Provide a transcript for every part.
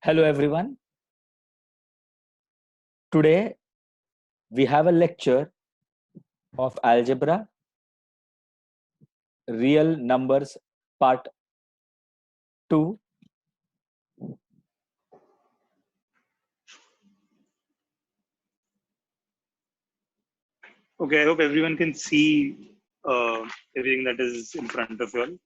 Hello everyone. Today we have a lecture of algebra, real numbers part 2. Okay, I hope everyone can see everything that is in front of you all.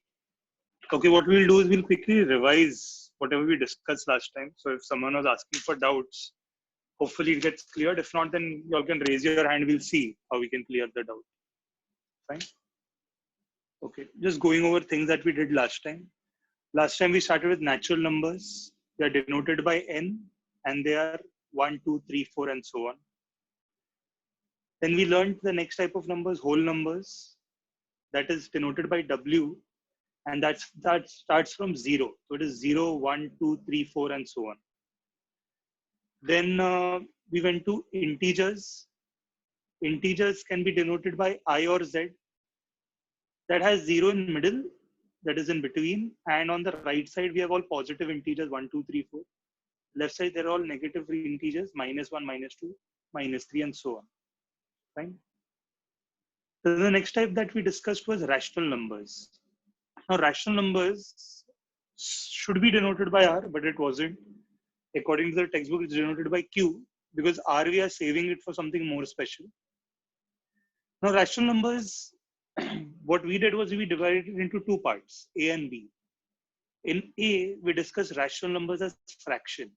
Okay, what we'll do is we'll quickly revise whatever we discussed last time. So if someone was asking for doubts, hopefully it gets cleared. If not, then you all can raise your hand. We'll see how we can clear the doubt. Fine. Okay, just going over things that we did last time. Last time we started with natural numbers. They are denoted by n, and they are 1, 2, 3, 4, and so on. Then we learned the next type of numbers, whole numbers, that is denoted by W, and that starts from 0. So it is 0, 1, 2, 3, 4, and so on. Then we went to integers. Integers can be denoted by I or Z. That has 0 in middle, that is in between. And on the right side, we have all positive integers, 1, 2, 3, 4. Left side, they're all negative integers, -1, -2, -3, and so on. Fine. So the next type that we discussed was rational numbers. Now, rational numbers should be denoted by R, but it wasn't. According to the textbook, it's denoted by Q because R, we are saving it for something more special. Now, rational numbers, what we did was we divided it into two parts, A and B. In A, we discussed rational numbers as fraction.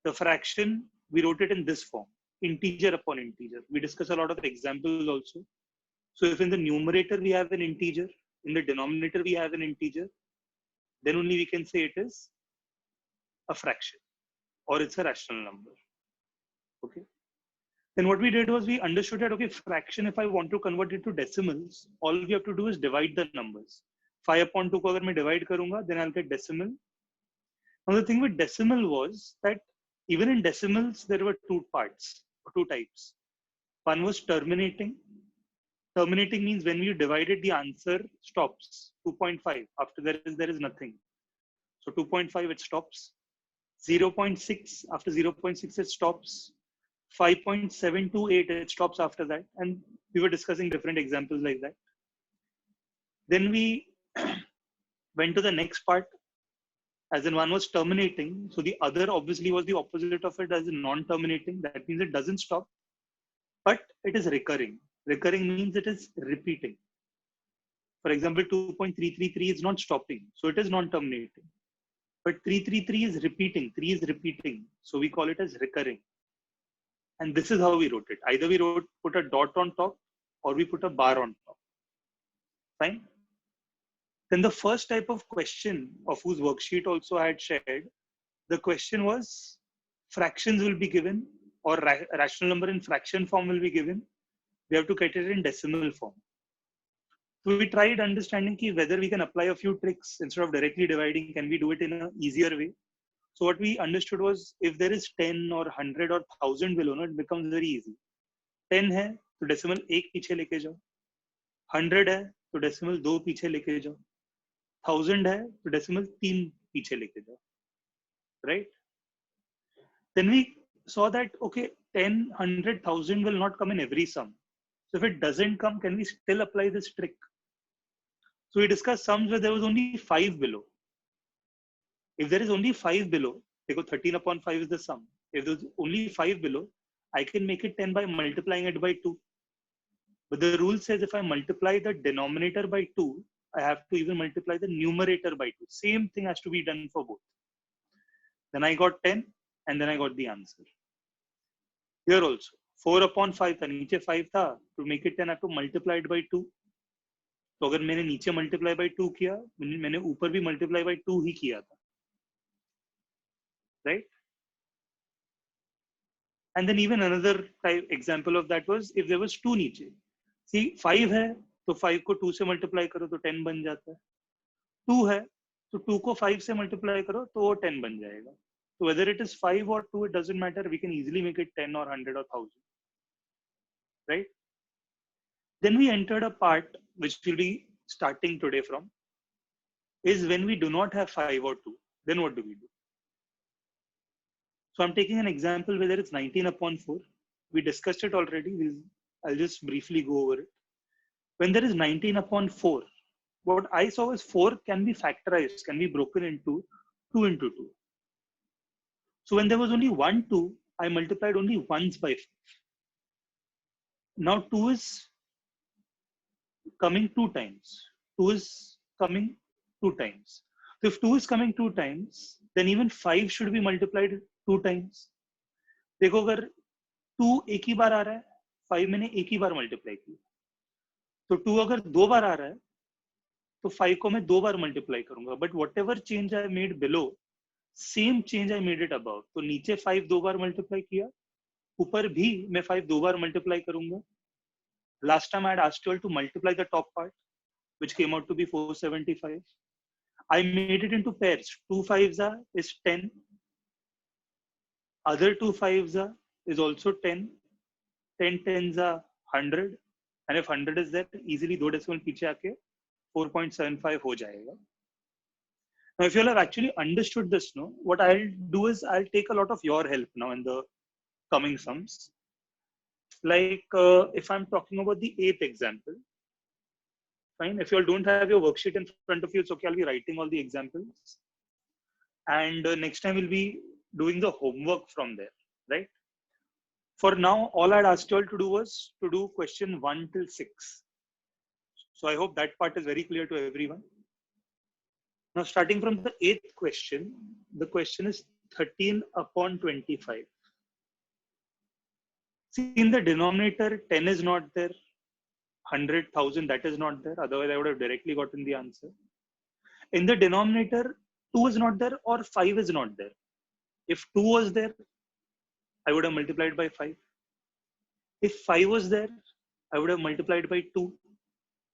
The fraction, we wrote it in this form, integer upon integer. We discussed a lot of examples also. So if in the numerator we have an integer, in the denominator we have an integer, then only we can say it is a fraction or it's a rational number. Okay. Then what we did was we understood that, okay, fraction, if I want to convert it to decimals, all we have to do is divide the numbers. 5/2 ko agar main divide karunga, then I'll get decimal. Now the thing with decimal was that even in decimals, there were two parts, or two types. One was terminating. Terminating means when you divide it, the answer stops. 2.5. After there is nothing. So 2.5, it stops. 0.6, after 0.6, it stops. 5.728, it stops after that. And we were discussing different examples like that. Then we went to the next part, as in one was terminating. So the other obviously was the opposite of it, as in non-terminating. That means it doesn't stop, but it is recurring. Recurring means it is repeating. For example, 2.333 is not stopping, so it is non-terminating. But 333 is repeating, 3 is repeating, so we call it as recurring. And this is how we wrote it. Either we put a dot on top or we put a bar on top. Fine. Then the first type of question of whose worksheet also I had shared, the question was fractions will be given or rational number in fraction form will be given. We have to get it in decimal form. So we tried understanding whether we can apply a few tricks instead of directly dividing, can we do it in an easier way? So what we understood was if there is 10 or 100 or 1000 below, it becomes very easy. 10 है तो decimal 1 पीछे लेके जाओ, 100 है तो decimal 2 पीछे लेके जाओ, 1000 है तो decimal 3 पीछे लेके जाओ, right? Then we saw that okay, 10, 100, 1000 will not come in every sum. So if it doesn't come, can we still apply this trick? So we discussed sums where there was only 5 below. If there is only 5 below, because 13/5 is the sum. If there's only 5 below, I can make it 10 by multiplying it by 2. But the rule says if I multiply the denominator by 2, I have to even multiply the numerator by 2. Same thing has to be done for both. Then I got 10 and then I got the answer. Here also, 4/5 था, नीचे 5 था, to make it 10 I have to multiply it by 2. तो अगर मैंने नीचे multiply by 2 किया, मैंने ऊपर भी multiply by 2 ही किया था. Right? And then even another type example of that was if there was 2 नीचे. See, 5 है, तो 5 को 2 से multiply करो तो 10 बन जाता है. 2 है, तो 2 को 5 से multiply करो तो वो 10 बन जाएगा. So whether it is 5 or 2, it doesn't matter. We can easily make it 10 or 100 or 1000. Right? Then we entered a part which we'll be starting today from, is when we do not have 5 or 2, then what do we do? So I'm taking an example where it's 19 upon 4. We discussed it already. I'll just briefly go over it. When there is 19 upon 4, what I saw is 4 can be factorized, can be broken into 2 into 2. So when there was only 1 2, I multiplied only once by 5. Now 2 is coming 2 times. 2 is coming 2 times. So if 2 is coming 2 times, then even 5 should be multiplied 2 times. देखो अगर 2 एक ही बार आ रहा है, 5 मैंने एक ही बार multiply किया, तो 2 अगर 2 बार आ रहा है तो 5 को मैं 2 बार मल्टीप्लाई करूंगा. But what ever change I made below, same change I made it about. तो नीचे 5 2 बार मल्टीप्लाई किया, ऊपर भी मैं 5 2 बार मल्टीप्लाई करूंगा. Last time I had asked you all to multiply the top part, which came out to be 475. I made it into pairs. 2 5s is 10. Other 2 5s is also 10. 10 10s are 100. And if 100 is there, easily 2 decimal पीछे आके 4.75 हो जाएगा. Now, if you all have actually understood this, no, what I'll do is I'll take a lot of your help now in the coming sums. Like if I'm talking about the 8th example, fine. If you all don't have your worksheet in front of you, it's okay. I'll be writing all the examples. And next time we'll be doing the homework from there, right? For now, all I'd asked you all to do was to do question 1 till 6. So I hope that part is very clear to everyone. Now, starting from the 8th question, the question is 13 upon 25. See, in the denominator, 10 is not there. 100,000, that is not there. Otherwise, I would have directly gotten the answer. In the denominator, 2 is not there or 5 is not there. If 2 was there, I would have multiplied by 5. If 5 was there, I would have multiplied by 2,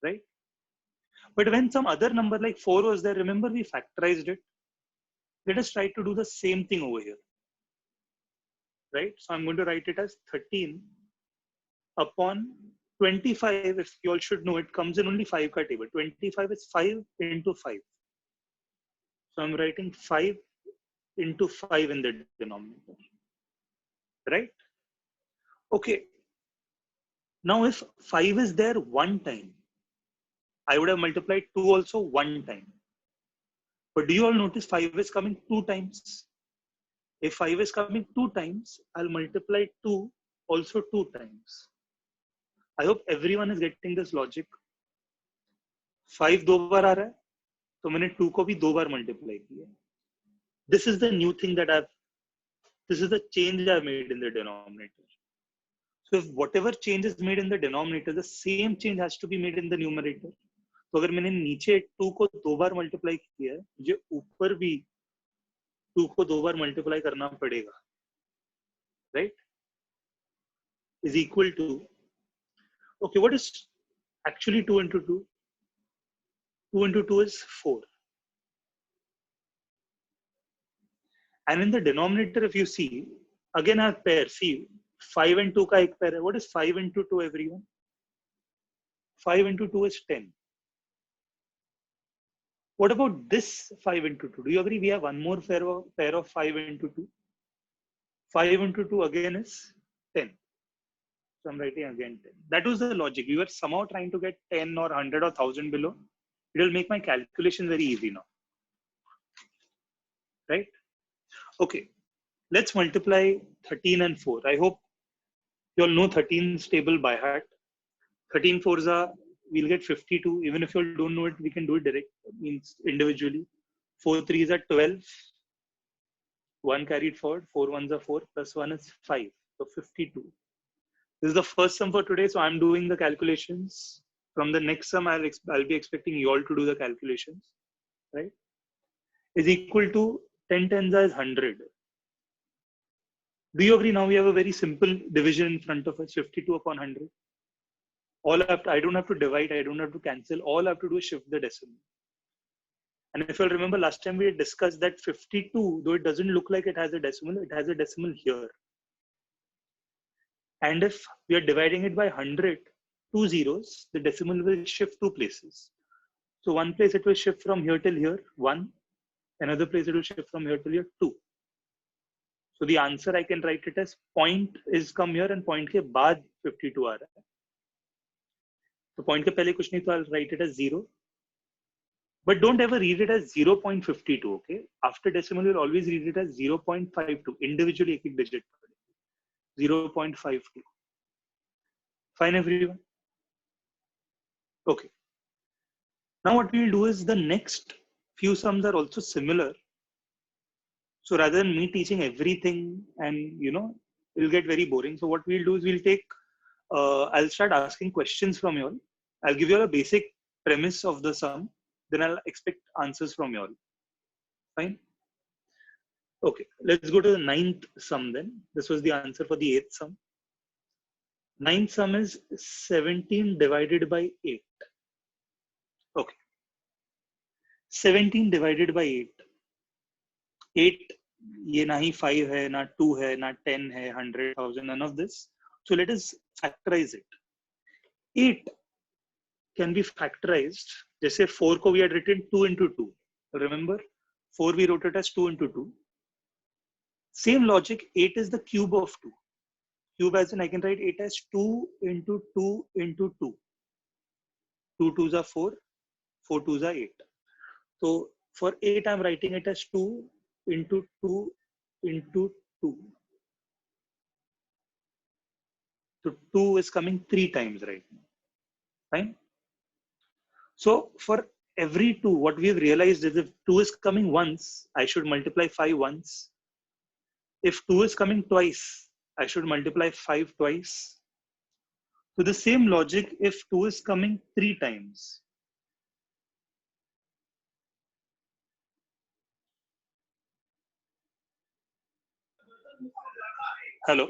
right? But when some other number like 4 was there, remember we factorized it. Let us try to do the same thing over here, right? So I'm going to write it as 13 upon 25. If you all should know, it comes in only 5 ka table. 25 is 5 into 5. So I'm writing 5 into 5 in the denominator, right? Okay. Now if 5 is there one time, I would have multiplied 2 also one time. But do you all notice 5 is coming 2 times? If 5 is coming 2 times, I'll multiply 2 also 2 times. I hope everyone is getting this logic. 5 2 बार आ रहा है, तो मैंने 2 को भी 2 बार multiply किया. This is the new thing that this is the change I've made in the denominator. So if whatever change is made in the denominator, the same change has to be made in the numerator. तो अगर मैंने नीचे 2 को 2 बार multiply किया है, मुझे ऊपर भी 2 को 2 बार मल्टीप्लाई करना पड़ेगा, right? Is equal to, okay, what is actually 2 into 2? 2 into 2 is 4. And in the denominator, if you see, again I have pair. See, 5 and 2 ka ek pair hai. What is 5 into 2, everyone? 5 into 2 is 10. What about this 5 into 2? Do you agree we have one more pair of 5 into 2? 5 into 2 again is 10. So I'm writing again 10. That was the logic. We were somehow trying to get 10 or 100 or 1000 below. It will make my calculation very easy now. Right? Okay. Let's multiply 13 and 4. I hope you all know 13's table by heart. 13 4s are, we'll get 52. Even if you all don't know it, we can do it direct, means individually. 4 3s are 12. 1 carried forward. 4 1s are 4. Plus 1 is 5. So 52. This is the first sum for today. So I'm doing the calculations. From the next sum, I'll be expecting you all to do the calculations. Right? Is equal to 10 tens is 100. Do you agree now we have a very simple division in front of us, 52 upon 100? I don't have to divide, I don't have to cancel. All I have to do is shift the decimal. And if you'll remember last time we had discussed that 52, though it doesn't look like it has a decimal, it has a decimal here. And if we are dividing it by 100, 2 zeros, the decimal will shift 2 places. So one place it will shift from here till here, 1. Another place it will shift from here till here, 2. So the answer I can write it as point is come here and point के बाद 52 आ रहा है. तो point के पहले कुछ नहीं, तो I'll write it as 0. But don't ever read it as 0.52, okay? After decimal, you'll always read it as 0.52. Individually, एक digit. 0.52. Fine, everyone? Okay. Now what we'll do is the next few sums are also similar. So rather than me teaching everything and, it'll get very boring. So what we'll do is we'll take, I'll start asking questions from you all. I'll give you all a basic premise of the sum. Then I'll expect answers from you all. Fine? Okay, let's go to the 9th sum then. This was the answer for the 8th sum. 9th sum is 17 divided by 8. Okay. 17 divided by 8. 8, ये ना ही 5 है, ना 2 है, ना 10 है, 100,000, none of this. So let us factorize it. 8 can be factorized. जैसे 4 को we had written 2 into 2. Remember, 4 we wrote it as 2 into 2. Same logic, 8 is the cube of 2. Cube as in I can write 8 as 2 into 2 into 2. 2 2s are 4, 4 2s are 8. So for 8, I'm writing it as 2 into 2 into 2. So 2 is coming 3 times right now. Fine. So for every 2, what we have realized is if 2 is coming once, I should multiply 5 once. If 2 is coming twice, I should multiply 5 twice. So the same logic, if 2 is coming 3 times, hello,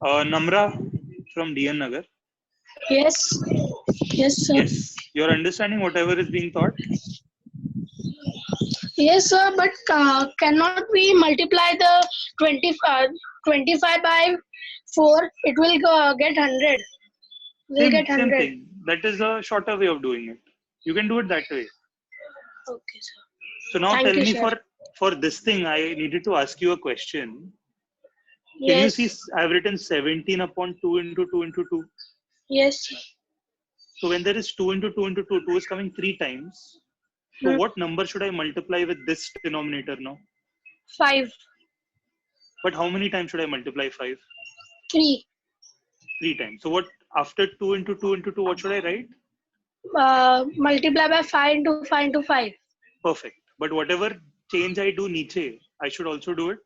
Namra from DN Nagar. Yes. Yes, sir. Yes, you're understanding whatever is being taught? Yes, sir. But cannot we multiply the 25 by 4? It will get 100. We'll get Same 100. thing. That is a shorter way of doing it. You can do it that way. Okay, sir. So now Thank tell you, me, sir. for this thing, I needed to ask you a question. Can Yes. you see I've written 17 upon 2 into 2 into 2. Yes. So when there is 2 into 2 into 2, 2 is coming 3 times. So what number should I multiply with this denominator now? 5. But how many times should I multiply 5? 3. 3 times. So what after 2 into 2 into 2, what should I write? Multiply by 5 into 5 into 5. Perfect. But whatever change I do niche, I should also do it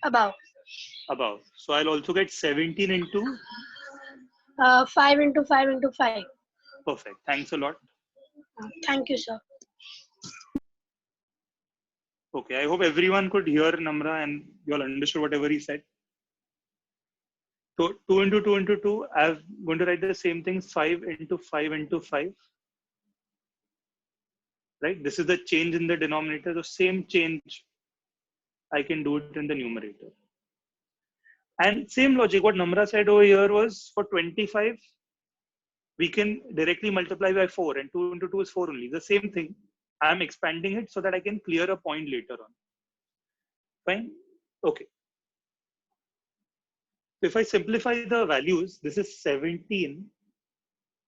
Above. above. So I'll also get 17 into 5 into 5 into 5. perfect. Thanks a lot. Thank you, sir. Okay, I hope everyone could hear Namra and you all understood whatever he said. So 2 into 2 into 2, I'm going to write the same thing, 5 into 5 into 5. Right? This is the change in the denominator. The same change, I can do it in the numerator. And same logic, what Namra said over here was for 25, we can directly multiply by 4 and 2 into 2 is 4 only. The same thing. I'm expanding it so that I can clear a point later on. Fine? Okay. If I simplify the values, this is 17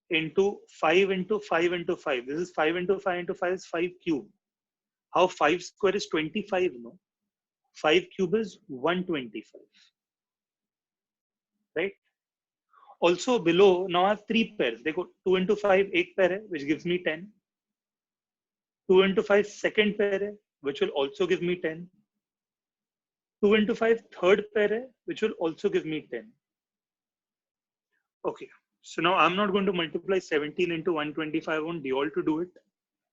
into 5 into 5 into 5. This is 5 into 5 into 5 is 5 cube. How 5 square is 25, no? 5 cube is 125. Right? Also below, now I have 3 pairs. They go 2 into 5, 8 pair hai, which gives me 10. 2 into 5, second pair hai, which will also give me 10. 2 into 5, third pair hai, which will also give me 10. Okay. So now I'm not going to multiply 17 into 125. I want you all to do it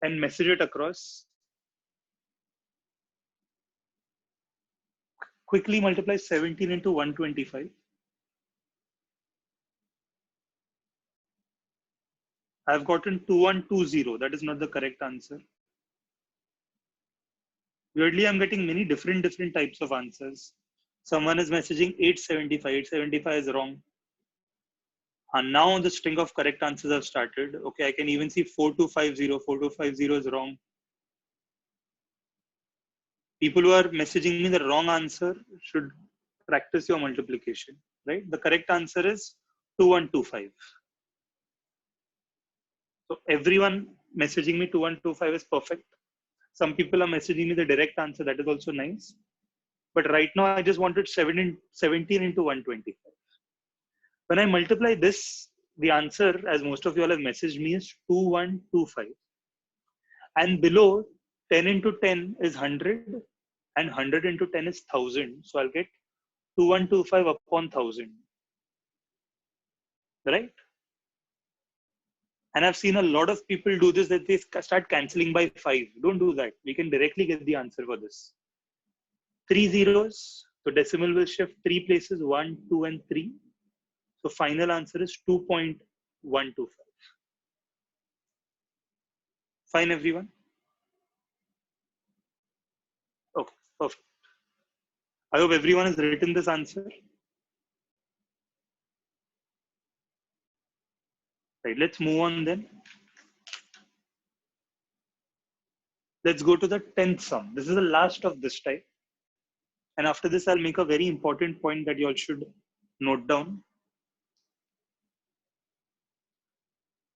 and message it across. Quickly multiply 17 into 125. I've gotten 2120. That is not the correct answer. Weirdly, I'm getting many different types of answers. Someone is messaging 875. 875 is wrong. And now the string of correct answers have started. Okay, I can even see 4250. 4250 is wrong. People who are messaging me the wrong answer should practice your multiplication, right? The correct answer is 2125. So everyone messaging me 2125 is perfect. Some people are messaging me the direct answer. That is also nice. But right now, I just wanted 17 into 125. When I multiply this, the answer, as most of you all have messaged me, is 2125. And below, 10 into 10 is 100, and 100 into 10 is 1000. So I'll get 2125 upon 1000. Right? And I've seen a lot of people do this, that they start cancelling by 5. Don't do that. We can directly get the answer for this. 3 zeros. So decimal will shift 3 places, 1, 2, and 3. So final answer is 2.125. Fine, everyone? Okay, perfect. I hope everyone has written this answer. Right, let's move on then. Let's go to the 10th sum. This is the last of this type. And after this, I'll make a very important point that you all should note down.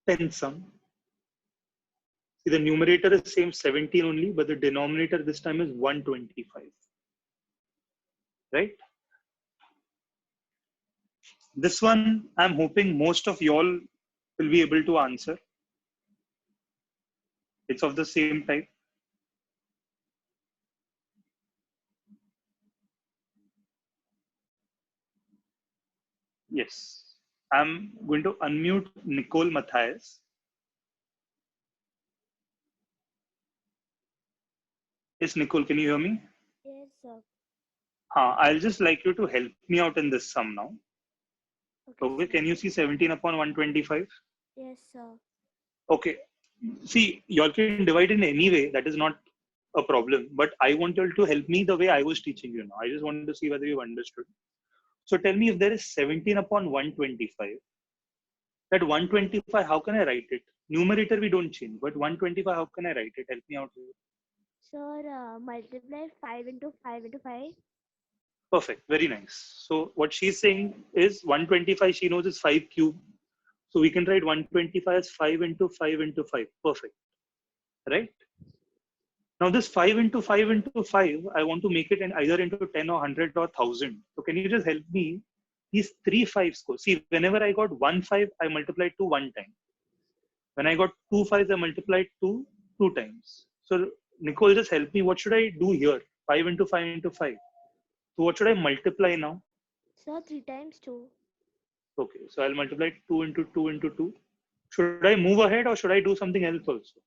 10th sum. See, the numerator is same 17 only, but the denominator this time is 125. Right? This one, I'm hoping most of you all will be able to answer. It's of the same type. Yes. I'm going to unmute Nicole Matthias. Yes, Nicole, can you hear me? Yes, sir. I'll just like you to help me out in this sum now. Okay, sir. can you see 17 upon 125? Yes, sir. Okay. See, you all can divide in any way. That is not a problem. But I want you all to help me the way I was teaching you now. I just wanted to see whether you've understood. So tell me, if there is 17 upon 125, that 125, how can I write it? Numerator we don't change, but 125, how can I write it? Help me out here. Sir, multiply 5 into 5 into 5. Perfect. Very nice. So what she's saying is 125, she knows is 5 cube. So we can write 125 as 5 into 5 into 5. Perfect. Right? Now this 5 into 5 into 5, I want to make it either into 10 or 100 or 1000. So can you just help me? These 3 5s go. See, whenever I got 1 5, I multiplied 2 one time. When I got 2 5s, I multiplied 2 2 times. So Nicole, just help me. What should I do here? 5 into 5 into 5. So what should I multiply now? Sir, 3 times 2. Okay, so I'll multiply 2 into 2 into 2. Should I move ahead or should I do something else also?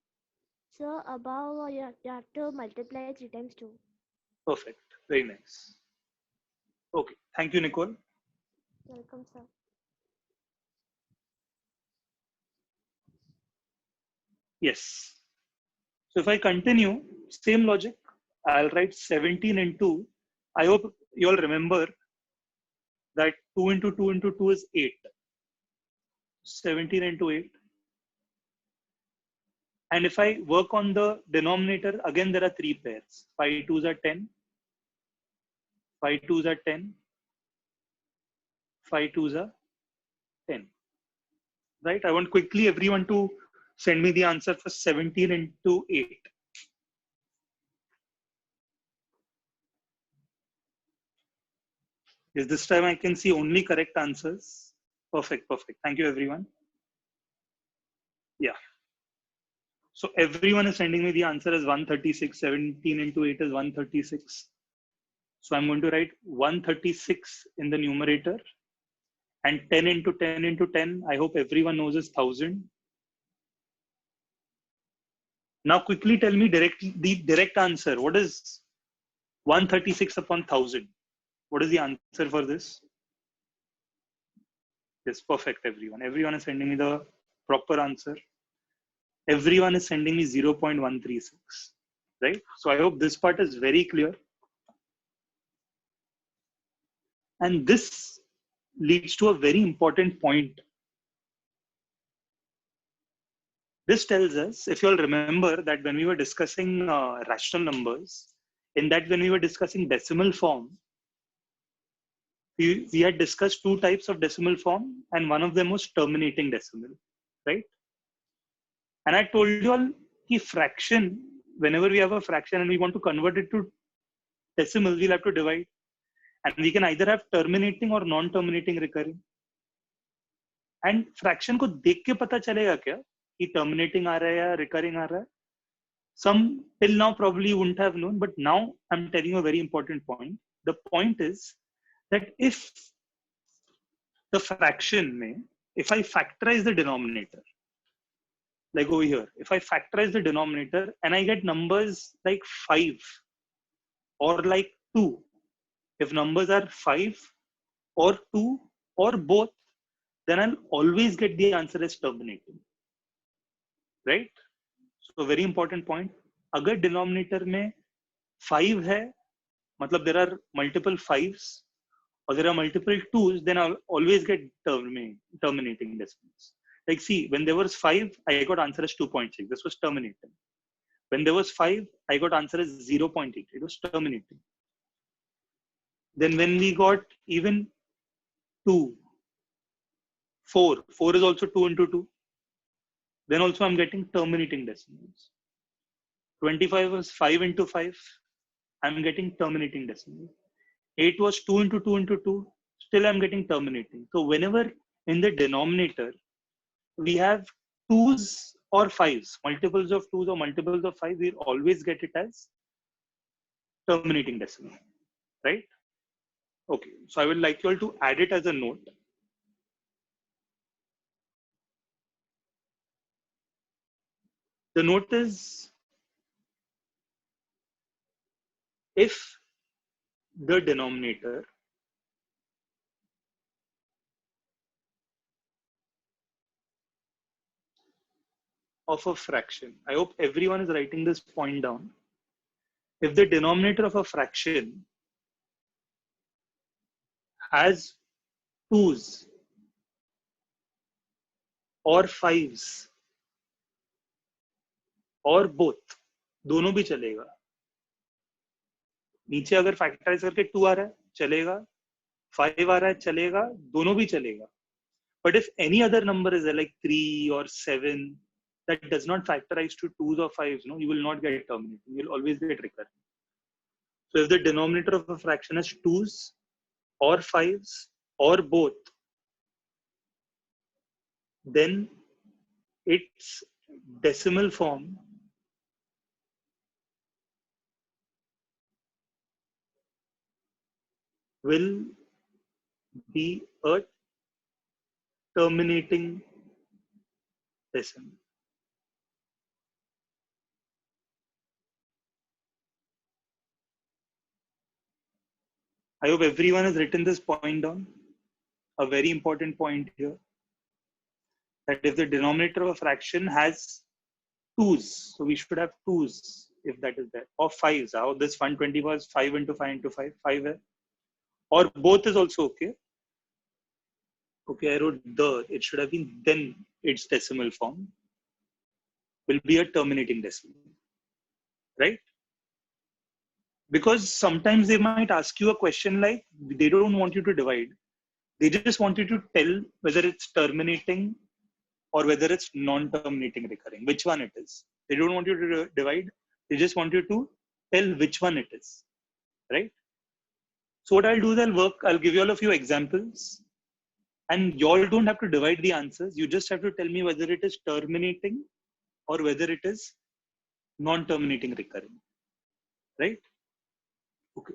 Sir, above you have to multiply 3 times 2. Perfect. Very nice. Okay. Thank you, Nicole. Welcome, sir. Yes. So if I continue, same logic, I'll write 17 into, I hope you all remember that 2 into 2 into 2 is 8. 17 into 8. And if I work on the denominator, again, there are 3 pairs. 5 2s are 10. 5 2s are 10. 5 2s are 10. Right? I want quickly everyone to send me the answer for 17 into 8. Yes, this time I can see only correct answers. Perfect, perfect. Thank you, everyone. Yeah. So everyone is sending me the answer as 136. 17 into 8 is 136. So I'm going to write 136 in the numerator. And 10 into 10 into 10, I hope everyone knows is 1000. Now quickly tell me the direct answer. What is 136 upon 1000? What is the answer for this? Yes, perfect, everyone. Everyone is sending me the proper answer. Everyone is sending me 0.136, right? So I hope this part is very clear. And this leads to a very important point. This tells us, if you all remember that when we were discussing rational numbers, in that when we were discussing decimal form, we had discussed two types of decimal form, and one of them was terminating decimal, right? And I told you all the fraction, whenever we have a fraction and we want to convert it to decimal, we'll have to divide. And we can either have terminating or non-terminating recurring. And fraction को देख के पता चलेगा क्या कि terminating आ रहा है या recurring आ रहा है? Some till now probably wouldn't have known, but now I'm telling you a very important point. The point is that if the fraction may, if I factorize the denominator, like over here, if I factorize the denominator and I get numbers like 5 or like 2, if numbers are 5 or 2 or both, then I'll always get the answer as terminating, right? So very important point. अगर denominator में 5 है, मतलब there are multiple 5s or there are multiple 2s, then I'll always get terminating decimals. Like see, when there was 5, I got answer as 2.6. This was terminating. When there was 5, I got answer as 0.8. It was terminating. Then when we got even 2, 4 is also 2 into 2. Then also I'm getting terminating decimals. 25 was 5 into 5. I'm getting terminating decimal. 8 was 2 into 2 into 2. Still I'm getting terminating. So whenever in the denominator we have 2s or 5s, multiples of 2s or multiples of 5, we'll always get it as terminating decimal, right? Okay, so I would like you all to add it as a note. The note is, if the denominator of a fraction, I hope everyone is writing this point down. If the denominator of a fraction has 2s or 5s और both, दोनों भी चलेगा. नीचे अगर factorise करके 2 आ रहा है चलेगा, 5 आ रहा है चलेगा, दोनों भी चलेगा. But if any other number is there, like 3 or 7, that does not factorize to 2s or 5s, no, you will not get terminating. You will always get recurring. So if the denominator of a fraction has 2s or 5s or both, then its decimal form will be a terminating decimal. I hope everyone has written this point down. A very important point here, that if the denominator of a fraction has 2s, so we should have 2s if that is there, or 5s. How this 120 was 5 into 5 into 5, 5 hai. Or both is also okay. Okay, I wrote the, it should have been then its decimal form will be a terminating decimal, right? Because sometimes they might ask you a question like, they don't want you to divide. They just want you to tell whether it's terminating or whether it's non-terminating recurring, which one it is. They don't want you to divide. They just want you to tell which one it is, right? So what I'll do is I'll give you all a few examples, and you all don't have to divide the answers. You just have to tell me whether it is terminating or whether it is non-terminating recurring, right? Okay.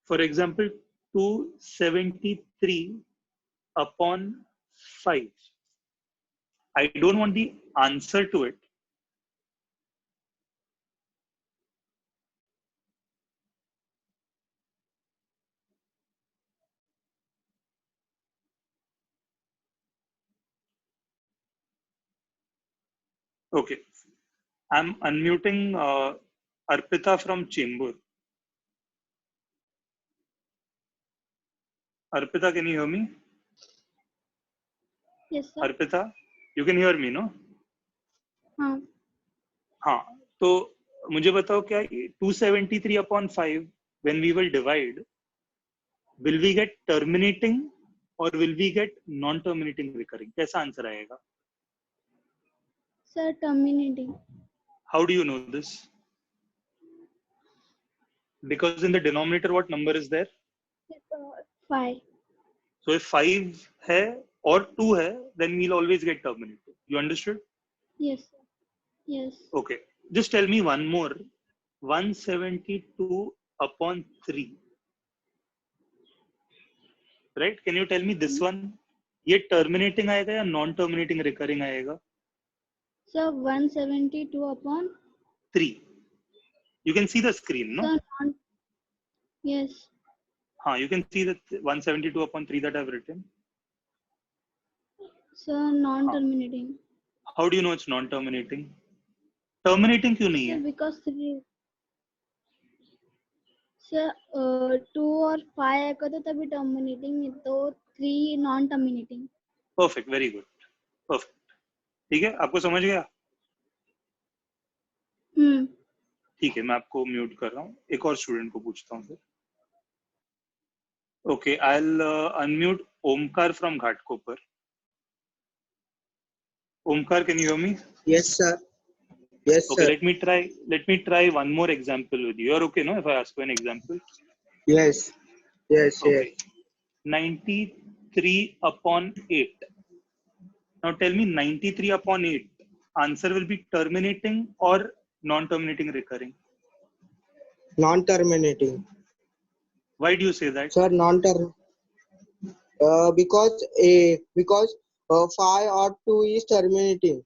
For example, 273 upon 5. I don't want the answer to it. Okay. I'm unmuting Arpita from Chembur. Arpita, can you hear me? Yes, sir. Arpita, you can hear me, no? हाँ. हाँ, तो मुझे बताओ क्या 273 upon 5 when we will divide, will we get terminating or will we get non-terminating recurring? कैसा answer आएगा? Sir, terminating. How do you know this? Because in the denominator, what number is there? 5. So if 5 है or 2 है, then we'll always get terminated. You understood? Yes, sir. Yes. Okay. Just tell me one more. 172 upon 3. Right? Can you tell me this one? ये terminating आएगा या non-terminating recurring आएगा? Sir, 172 upon 3. You can see the screen, no? Sir, yes. You can see that 172 upon 3 that I've written. Sir, non-terminating. How do you know it's non-terminating? Terminating क्यों नहीं Sir, है? because 3. Sir, 2 और 5 आएगा तो तभी terminating है तो 3 non-terminating. Perfect. Very good. Perfect. ठीक है, आपको समझ गया? ठीक है, मैं आपको म्यूट कर रहा हूँ, एक और स्टूडेंट को पूछता हूँ फिर. Okay, I'll unmute Omkar from Ghatkopar. Omkar, can you hear me? Yes, sir. Yes, Okay, sir. let me try one more example with you. You're okay, no? If I ask you an example. Yes. Yes, Okay. yes. 93 upon 8. Now tell me 93 upon 8. Answer will be terminating or non-terminating recurring. Non-terminating. Why do you say that? Sir, non-term. Because 5 or 2 is terminating.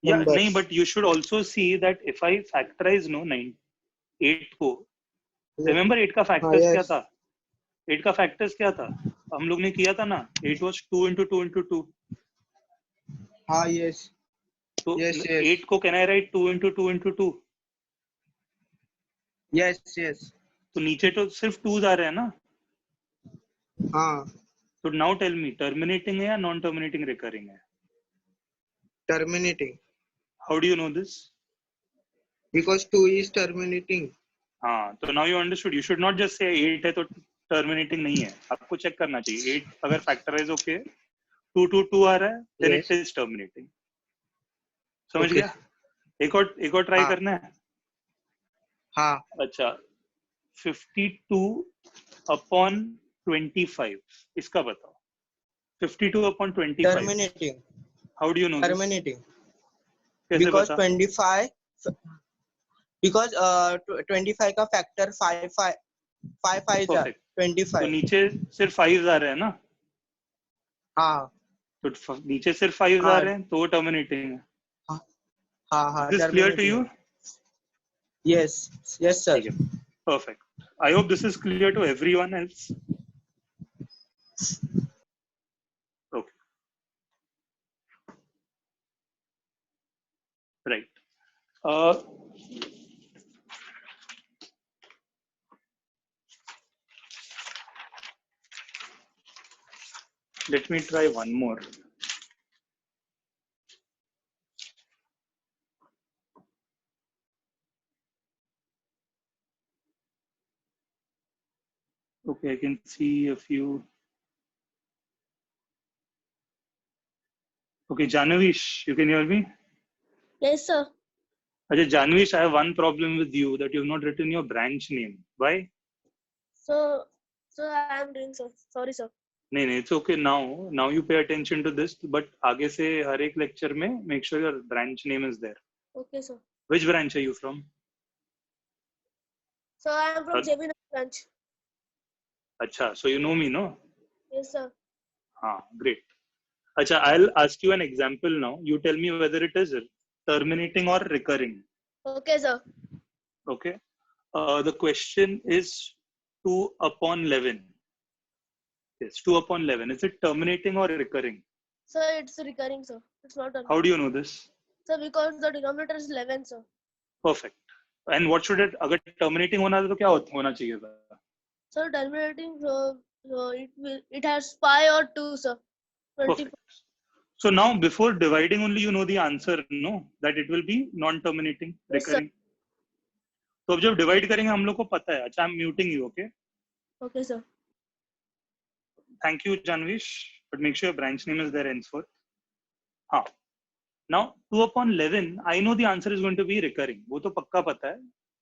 Yeah, numbers. nahin, but you should also see that if I factorize 8 को, remember 8 का factors yes. क्या था? 8 का factors क्या था? हम लोग ने किया था ना? 8 was 2 into 2 into 2. Yes. So yes, yes. 8 को can I write 2 into 2 into 2? Yes, yes. तो नीचे तो सिर्फ 2s आ रहे हैं ना? So now tell me, terminating है या non-terminating recurring है? Terminating. How do you know this? Because 2 is terminating. तो now you understood. You should not just say 8 है तो terminating नहीं है. आपको check करना चाहिए. 8 अगर factorize होके 2 to 2 आ रहा है, then Yes. it is terminating. समझ Okay. गया? एक और try करना है. अच्छा, 52 upon 25. इसका बताओ. 52 upon 25. Terminating. How do you know this? Terminating. कैसे Because पता? 25. Because 25 का factor 5 5 are Perfect. 25. तो नीचे सिर्फ 5 आ रहे हैं ना? तो नीचे सिर्फ 5 आ रहे हैं तो टर्मिनेटिंग है. Is this clear to you? Yes. Yes, sir. ठीक है. Perfect. I hope this is clear to everyone else. Okay. Right. Let me try one more. Okay, I can see a few. Okay, Janavish, you can hear me? Yes, sir. Okay, Janavish, I have one problem with you that you have not written your branch name. Why? So I am doing, sir. Sorry, sir. नहीं, it's okay now. Now you pay attention to this, but आगे से हर एक lecture में make sure your branch name is there. Okay, sir. Which branch are you from? So I am from JB branch. अच्छा, so you know me, no? Yes, sir. Great. अच्छा, I'll ask you an example now. You tell me whether it is terminating or recurring. Okay, sir. Okay. The question is 2 upon 11. Yes, 2 upon 11. Is it terminating or recurring? Sir, it's recurring, sir. It's not terminating. How do you know this? Sir, because the denominator is 11, sir. Perfect. And what should it? अगर terminating होना था तो क्या होना चाहिए था? Sir, terminating, so it has 5 or 2, sir. 20. Perfect. So now before dividing only you know the answer, no? That it will be non-terminating, Yes, sir. recurring. तो अब जब डिवाइड करेंगे हम लोग को पता है. अच्छा, I am muting you. Okay, Okay, sir. Thank you जानविश, but make sure branch name is there henceforth. हाँ, now 2/11 I know the answer is going to be recurring. वो तो पक्का पता है.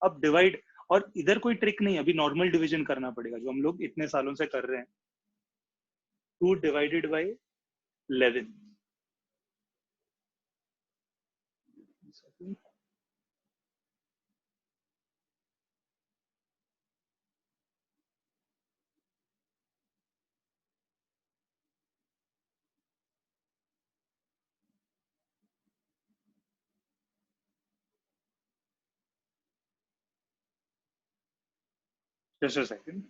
अब डिवाइड, और इधर कोई ट्रिक नहीं, अभी नॉर्मल डिवीजन करना पड़ेगा जो हम लोग इतने सालों से कर रहे हैं. 2 divided by 11. Just a second.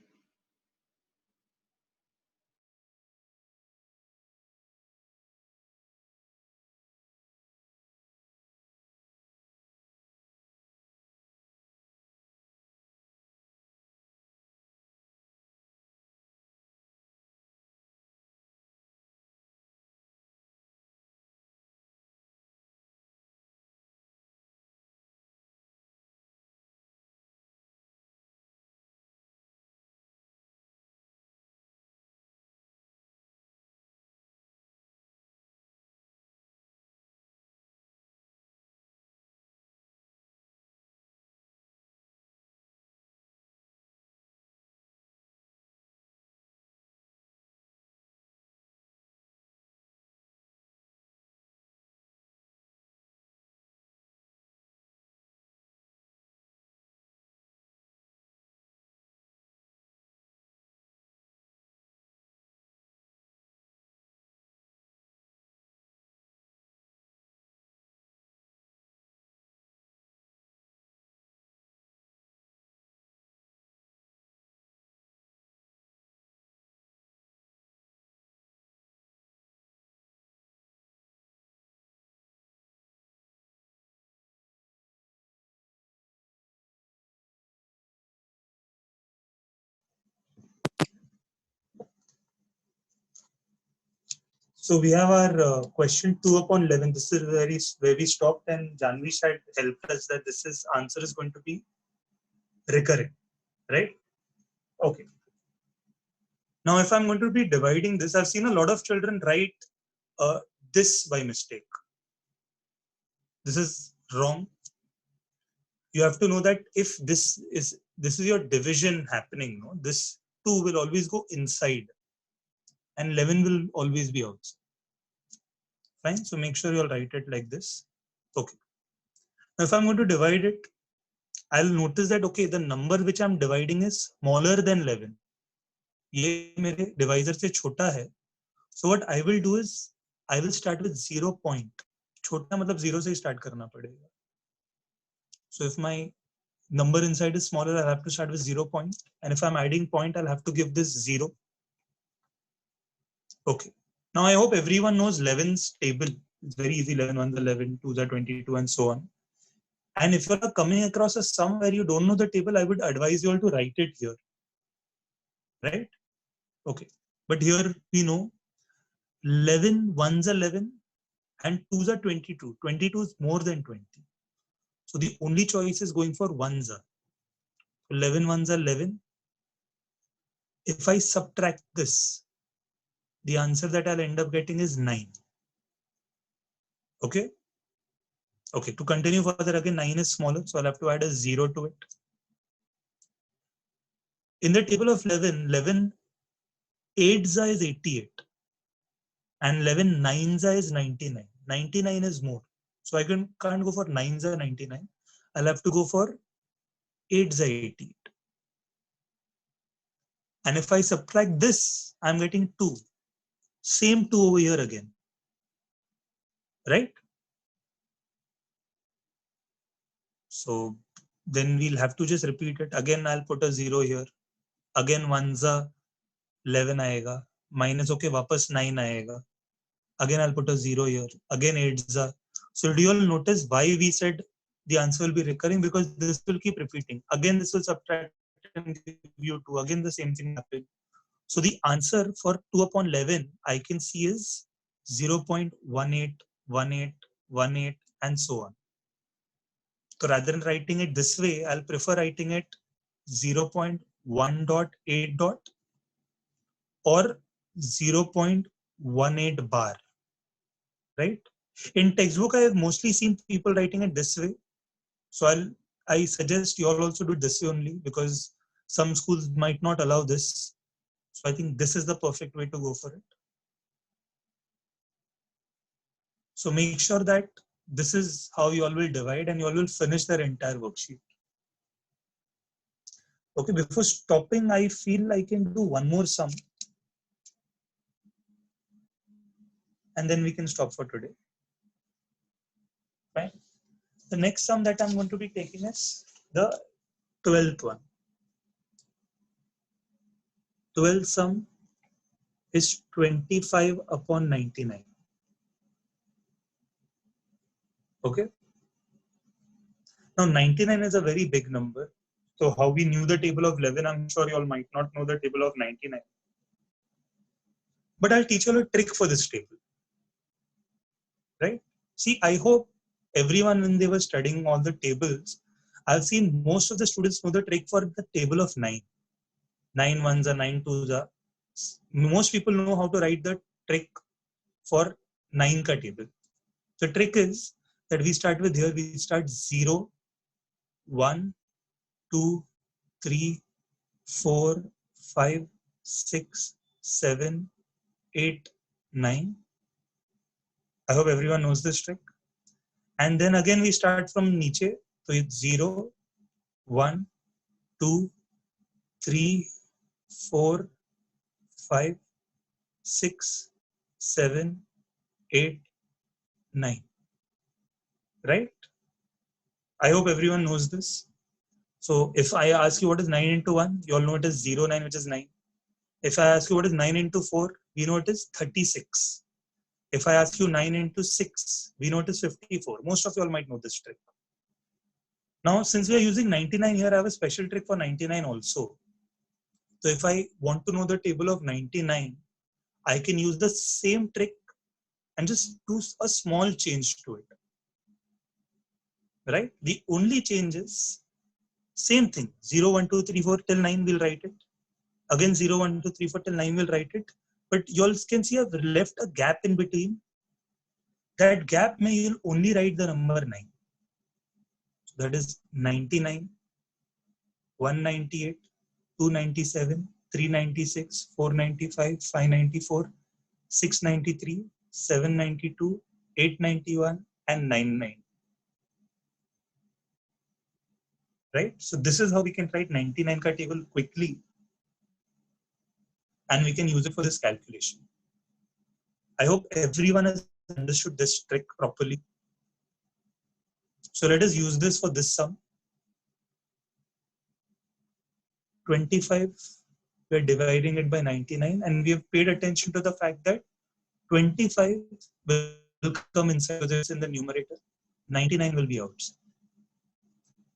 So we have our question 2/11. This is where we stopped, and Janvish had helped us that this is answer is going to be recurring, right? Okay. Now, if I'm going to be dividing this, I've seen a lot of children write this by mistake. This is wrong. You have to know that if this is your division happening, no, this 2 will always go inside, and 11 will always be outside. Fine. So make sure you'll write it like this. Okay. Now, if I'm going to divide it, I'll notice that, okay, the number which I'm dividing is smaller than 11. ये मेरे divisor से छोटा है. So what I will do is I will start with 0 point. छोटा मतलब 0 से start करना पड़ेगा. So if my number inside is smaller, I'll have to start with 0 point. And if I'm adding point, I'll have to give this 0. Okay. Now I hope everyone knows 11's table. It's very easy. 11 1s 11, 2s are 22, and so on. And if you're coming across a sum where you don't know the table, I would advise you all to write it here. Right? Okay. But here we know 11 1s are 11 and 2s are 22. 22 is more than 20. So the only choice is going for 1s. 11 1s are 11. If I subtract this, the answer that I'll end up getting is 9. Okay. Okay, to continue further, again, 9 is smaller, so I'll have to add a 0 to it. In the table of 11, 11 8s is 88 and 11 9s is 99. 99 is more. So I can't go for 9s or 99. I'll have to go for 8s 88. And if I subtract this, I'm getting 2. Same 2 over here again. Right? So then we'll have to just repeat it. Again, I'll put a 0 here. Again, 1s are 11 आएगा. Minus, okay, वापस 9 आएगा. Again, I'll put a 0 here. Again, 8s are. So do you all notice why we said the answer will be recurring? Because this will keep repeating. Again, this will subtract and give you 2. Again, the same thing happened. So the answer for 2/11 I can see is 0.181818 and so on. So rather than writing it this way, I'll prefer writing it 0.1.8 or 0.18 bar, right? In textbook, I have mostly seen people writing it this way. So I suggest you all also do it this way only, because some schools might not allow this. So I think this is the perfect way to go for it. So make sure that this is how you all will divide, and you all will finish their entire worksheet. Okay, before stopping, I feel I can do one more sum, and then we can stop for today. Right? The next sum that I'm going to be taking is the 12th one. 12th sum is 25 upon 99. Okay. Now 99 is a very big number. So how we knew the table of 11, I'm sure you all might not know the table of 99. But I'll teach you all a trick for this table. Right? See, I hope everyone, when they were studying all the tables, I've seen most of the students know the trick for the table of 9. 9 ones are 9 twos are. Most people know how to write the trick for 9 ka table. The trick is that we start with here, we start 0, 1, 2, 3, 4, 5, 6, 7, 8, 9. I hope everyone knows this trick. And then again we start from niche. So it's 0, 1, 2, 3, 4, 5, 6, 7, 8, 9. Right? I hope everyone knows this. So if I ask you what is 9 into 1, you all know it is 0, 9, which is 9. If I ask you what is 9 into 4, we know it is 36. If I ask you 9 into 6, we know it is 54. Most of you all might know this trick. Now, since we are using 99 here, I have a special trick for 99 also. So if I want to know the table of 99, I can use the same trick and just do a small change to it. Right? The only change is same thing. 0, 1, 2, 3, 4 till 9, we'll write it. Again, 0, 1, 2, 3, 4 till 9, we'll write it. But you all can see I've left a gap in between. That gap may you'll only write the number 9. So that is 99, 198, 297, 396, 495, 594, 693, 792, 891, and 99. Right? So this is how we can write 99 ka table quickly. And we can use it for this calculation. I hope everyone has understood this trick properly. So let us use this for this sum. 25, we're dividing it by 99, and we have paid attention to the fact that 25 will come inside because it's in the numerator. 99 will be outside.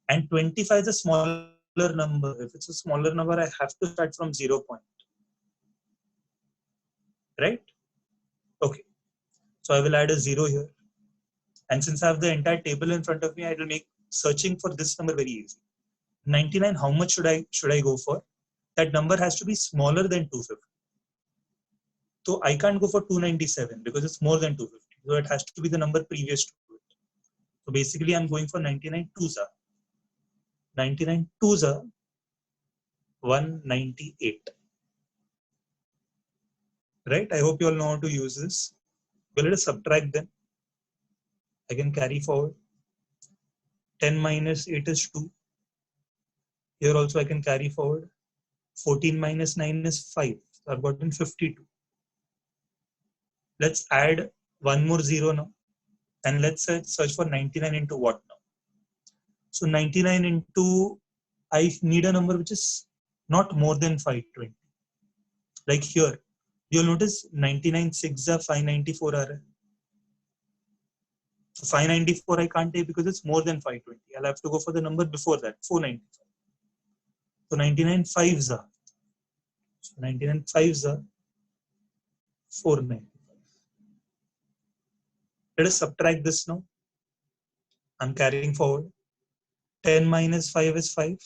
And 25 is a smaller number. If it's a smaller number, I have to start from 0 point. Right? Okay. So I will add a 0 here. And since I have the entire table in front of me, I will make searching for this number very easy. 99, how much should I go for? That number has to be smaller than 250. So I can't go for 297 because it's more than 250. So it has to be the number previous to it. So basically I'm going for 99 twos are. 99 twos are 198. Right? I hope you all know how to use this. Well, let us subtract them. I can carry forward. 10 minus 8 is 2. Here also I can carry forward. 14 minus 9 is 5. So I've gotten 52. Let's add one more 0 now. And let's search for 99 into what now? So 99 into, I need a number which is not more than 520. Like here, you'll notice 99 6 are 594 are. So 594 I can't take because it's more than 520. I'll have to go for the number before that, 495. So 99 5s are. So 99 5s are 495. Let us subtract this now. I'm carrying forward. 10 minus 5 is 5.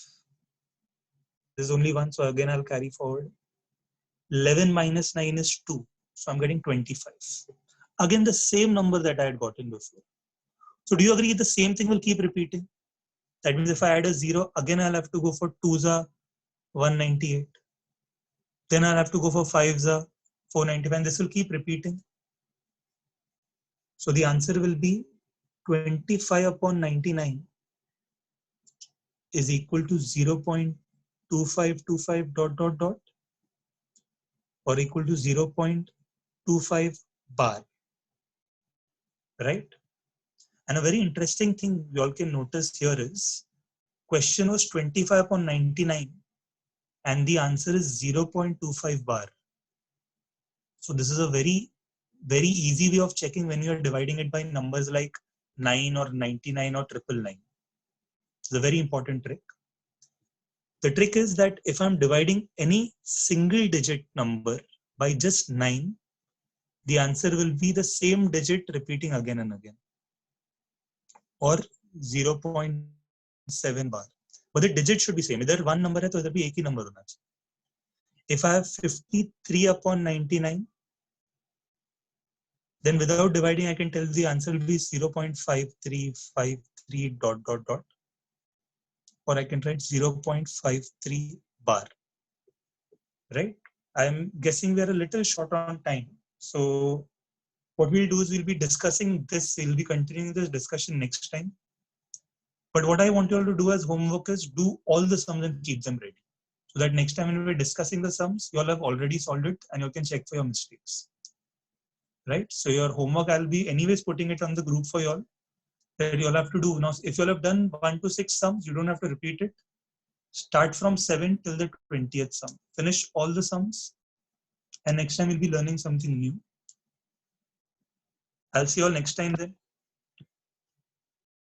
There's only one, so again I'll carry forward. 11 minus 9 is 2. So I'm getting 25. Again, the same number that I had gotten before. So do you agree the same thing will keep repeating? That means if I add a 0, again I'll have to go for 2's are 198. Then I'll have to go for 5's are 495. This will keep repeating. So the answer will be 25 upon 99 is equal to 0.2525 dot dot dot or equal to 0.25 bar, right? And a very interesting thing you all can notice here is question was 25 upon 99 and the answer is 0.25 bar. So this is a very easy way of checking when you are dividing it by numbers like 9 or 99 or 999. It's a very important trick. The trick is that if I'm dividing any single digit number by just 9, the answer will be the same digit repeating again and again, or 0.7 bar. But the digit should be same. Either one number hai to idhar bhi ek hi number hona chahiye. If I have 53 upon 99, then without dividing, I can tell the answer will be 0.5353 dot dot dot. Or I can write 0.53 bar, right? I'm guessing we are a little short on time. So what we'll do is we'll be discussing this. We'll be continuing this discussion next time. But what I want you all to do as homework is do all the sums and keep them ready. So that next time when we're discussing the sums, you all have already solved it and you can check for your mistakes. Right? So your homework, I'll be anyways putting it on the group for you all. That you'll have to do. Now, if you'll have done 1 to 6 sums, you don't have to repeat it. Start from 7 till the 20th sum. Finish all the sums. And next time we'll be learning something new. I'll see you all next time then.